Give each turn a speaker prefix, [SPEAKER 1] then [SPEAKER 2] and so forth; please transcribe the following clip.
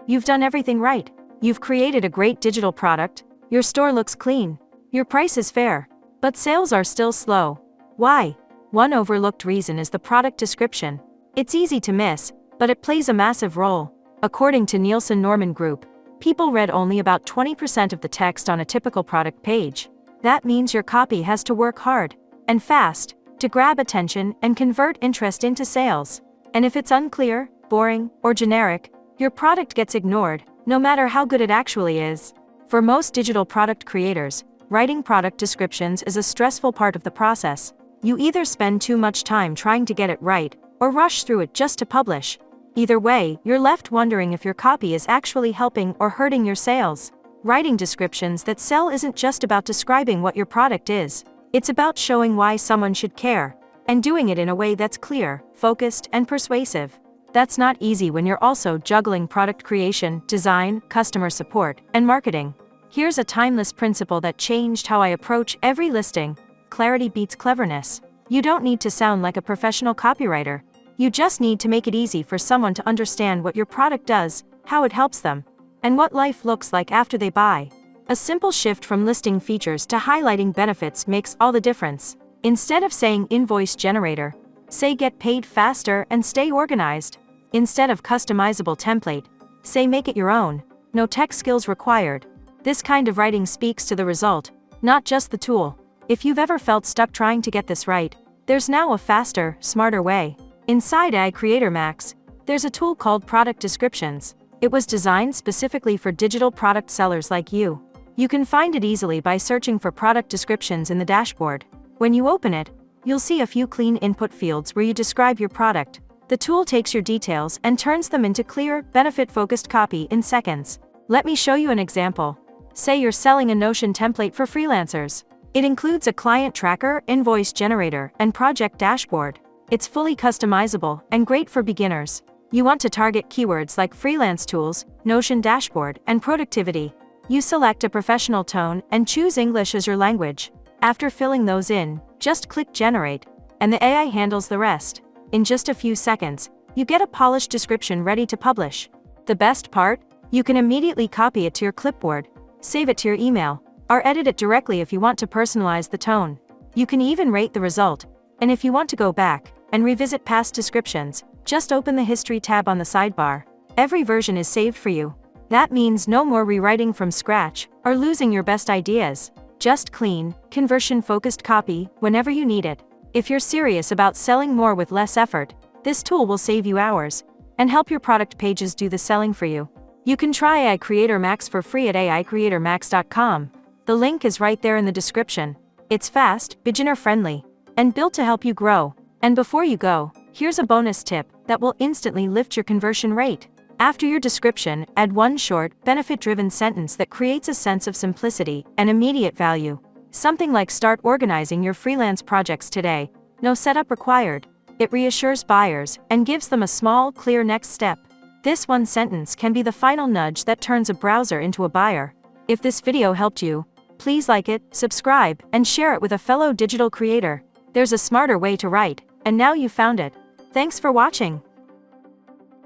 [SPEAKER 1] You've done everything right. You've created a great digital product, your store looks clean, your price is fair, but sales are still slow. Why? One overlooked reason is the product description. It's easy to miss, but it plays a massive role. According to Nielsen Norman Group, people read only about 20% of the text on a typical product page. That means your copy has to work hard and fast to grab attention and convert interest into sales. And if it's unclear, boring, or generic, your product gets ignored, no matter how good it actually is. For most digital product creators, writing product descriptions is a stressful part of the process. You either spend too much time trying to get it right, or rush through it just to publish. Either way, you're left wondering if your copy is actually helping or hurting your sales. Writing descriptions that sell isn't just about describing what your product is. It's about showing why someone should care, and doing it in a way that's clear, focused, and persuasive. That's not easy when you're also juggling product creation, design, customer support, and marketing. Here's a timeless principle that changed how I approach every listing. Clarity beats cleverness. You don't need to sound like a professional copywriter. You just need to make it easy for someone to understand what your product does, how it helps them, and what life looks like after they buy. A simple shift from listing features to highlighting benefits makes all the difference. Instead of saying invoice generator, say get paid faster and stay organized. Instead of customizable template, say make it your own. No tech skills required. This kind of writing speaks to the result, not just the tool. If you've ever felt stuck trying to get this right, there's now a faster, smarter way. Inside AI Creator Max, there's a tool called Product Descriptions. It was designed specifically for digital product sellers like you. You can find it easily by searching for product descriptions in the dashboard. When you open it, you'll see a few clean input fields where you describe your product. The tool takes your details and turns them into clear, benefit-focused copy in seconds. Let me show you an example. Say you're selling a Notion template for freelancers. It includes a client tracker, invoice generator, and project dashboard. It's fully customizable and great for beginners. You want to target keywords like freelance tools, Notion dashboard, and productivity. You select a professional tone and choose English as your language. After filling those in, just click Generate, and the AI handles the rest. In just a few seconds, you get a polished description ready to publish. The best part? You can immediately copy it to your clipboard, save it to your email, or edit it directly if you want to personalize the tone. You can even rate the result, and if you want to go back and revisit past descriptions, just open the History tab on the sidebar. Every version is saved for you. That means no more rewriting from scratch or losing your best ideas. Just clean, conversion-focused copy whenever you need it. If you're serious about selling more with less effort, this tool will save you hours and help your product pages do the selling for you. You can try AI Creator Max for free at aicreatormax.com. The link is right there in the description. It's fast, beginner-friendly, and built to help you grow. And before you go, here's a bonus tip that will instantly lift your conversion rate. After your description, add one short, benefit-driven sentence that creates a sense of simplicity and immediate value. Something like start organizing your freelance projects today. No setup required. It reassures buyers and gives them a small, clear next step. This one sentence can be the final nudge that turns a browser into a buyer. If this video helped you, please like it, subscribe, and share it with a fellow digital creator. There's a smarter way to write, and now you've found it. Thanks for watching.